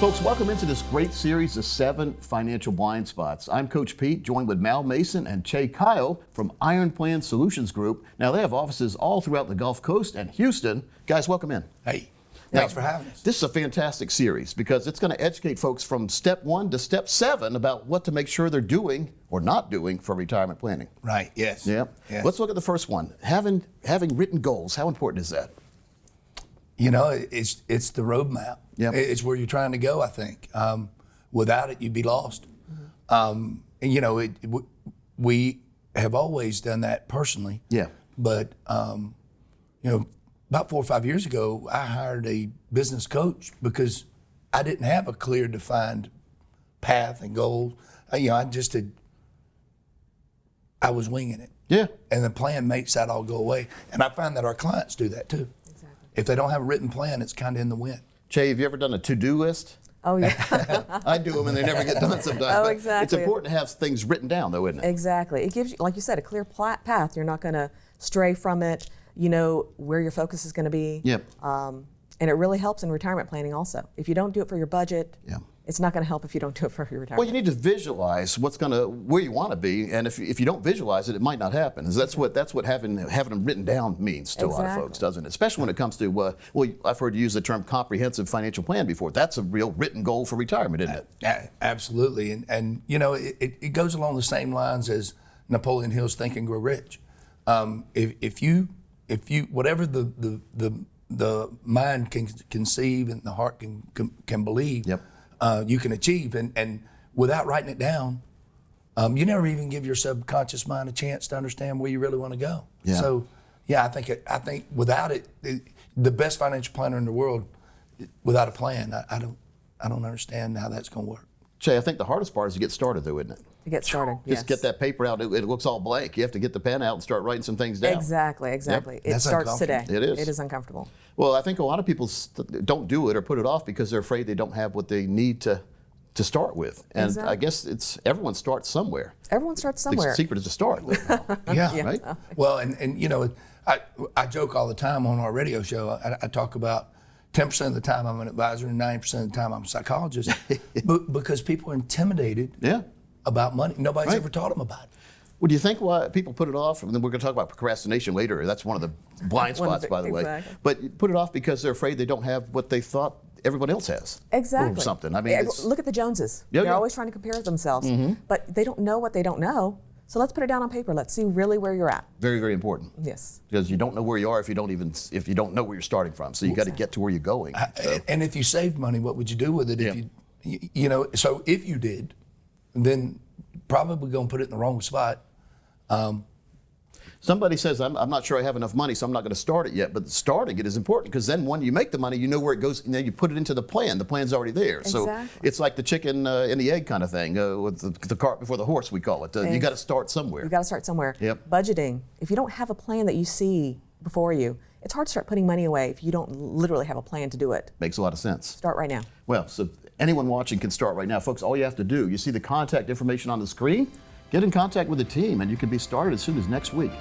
Folks, welcome into this great series of 7 financial blind spots. I'm Coach Pete, joined with Mal Mason and Chae from Iron Plan Solutions Group. Now, they have offices all throughout the Gulf Coast and Houston. Guys, welcome in. Hey, thanks for having us. This is a fantastic series because it's going to educate folks from step 1 to step 7 about what to make sure they're doing or not doing for retirement planning. Right, yes. Yeah. Yes. Let's look at the first one. Having written goals, how important is that? You know, it's the roadmap. Yep. It's where you're trying to go, I think. Without it, you'd be lost. And, you know, we have always done that personally. Yeah. But, you know, about 4 or 5 years ago, I hired a business coach because I didn't have a clear defined path and goals. You know, I was winging it. Yeah. And the plan makes that all go away. And I find that our clients do that too. Exactly. If they don't have a written plan, it's kind of in the wind. Chae, have you ever done a to-do list? Oh, yeah. I do them and they never get done sometimes. Oh, But exactly. it's important to have things written down, though, isn't it? Exactly. It gives you, like you said, a clear path. You're not going to stray from it. You know where your focus is going to be. Yep. And it really helps in retirement planning also. If you don't do it for your budget, Yeah. it's not going to help if you don't do it for your retirement. Well, you need to visualize where you want to be, and if you don't visualize it, it might not happen. And that's what having them written down means to a lot of Exactly. folks, doesn't it? Especially when it comes to well, I've heard you use the term comprehensive financial plan before. That's a real written goal for retirement, isn't it? Absolutely. And you know, it goes along the same lines as Napoleon Hill's Think and Grow Rich. If you whatever the mind can conceive and the heart can believe, Yep. You can achieve. And without writing it down, you never even give your subconscious mind a chance to understand where you really want to go. Yeah. So, yeah, I think without it, the best financial planner in the world, without a plan, I don't understand how that's going to work. Chae, I think the hardest part is to get started, though, isn't it? To get started, Just get that paper out. It looks all blank. You have to get the pen out and start writing some things down. Exactly. It That's starts today. uncomfortable. It is. It is uncomfortable. Well, I think a lot of people don't do it or put it off because they're afraid they don't have what they need to start with. And Exactly. I guess everyone starts somewhere. Everyone starts somewhere. The secret is to start. Yeah. Right? Well, and you know, I joke all the time on our radio show. I talk about 10% of the time I'm an advisor and 90% of the time I'm a psychologist, because people are intimidated Yeah. about money. Nobody's Right. ever taught them about it. Well, do you think why people put it off? And then we're going to talk about procrastination later. That's one of the blind One of spots, the- by the way. exactly. But you put it off because they're afraid they don't have what they thought everyone else has. Exactly. Or something. I mean, it's, Look at the Joneses. Yeah, They're yeah. always trying to compare themselves, but they don't know what they don't know. So let's put it down on paper. Let's see really where you're at. very, very important. Yes. Because you don't know where you are if you don't know where you're starting from. So you got to get to where you're going. So, And if you saved money, what would you do with it? Yeah. If you know, so if you did, then probably going to put it in the wrong spot. somebody says, I'm not sure I have enough money, so I'm not going to start it yet. But starting it is important because then when you make the money, you know where it goes, and then you put it into the plan. The plan's already there. So Exactly. it's like the chicken and the egg kind of thing, with the cart before the horse, we call it. You got to start somewhere. You got to start somewhere. Yep. Budgeting. If you don't have a plan that you see before you, it's hard to start putting money away if you don't literally have a plan to do it. Makes a lot of sense. Start right now. Well, so anyone watching can start right now. Folks, all you have to do, you see the contact information on the screen, get in contact with the team, and you can be started as soon as next week.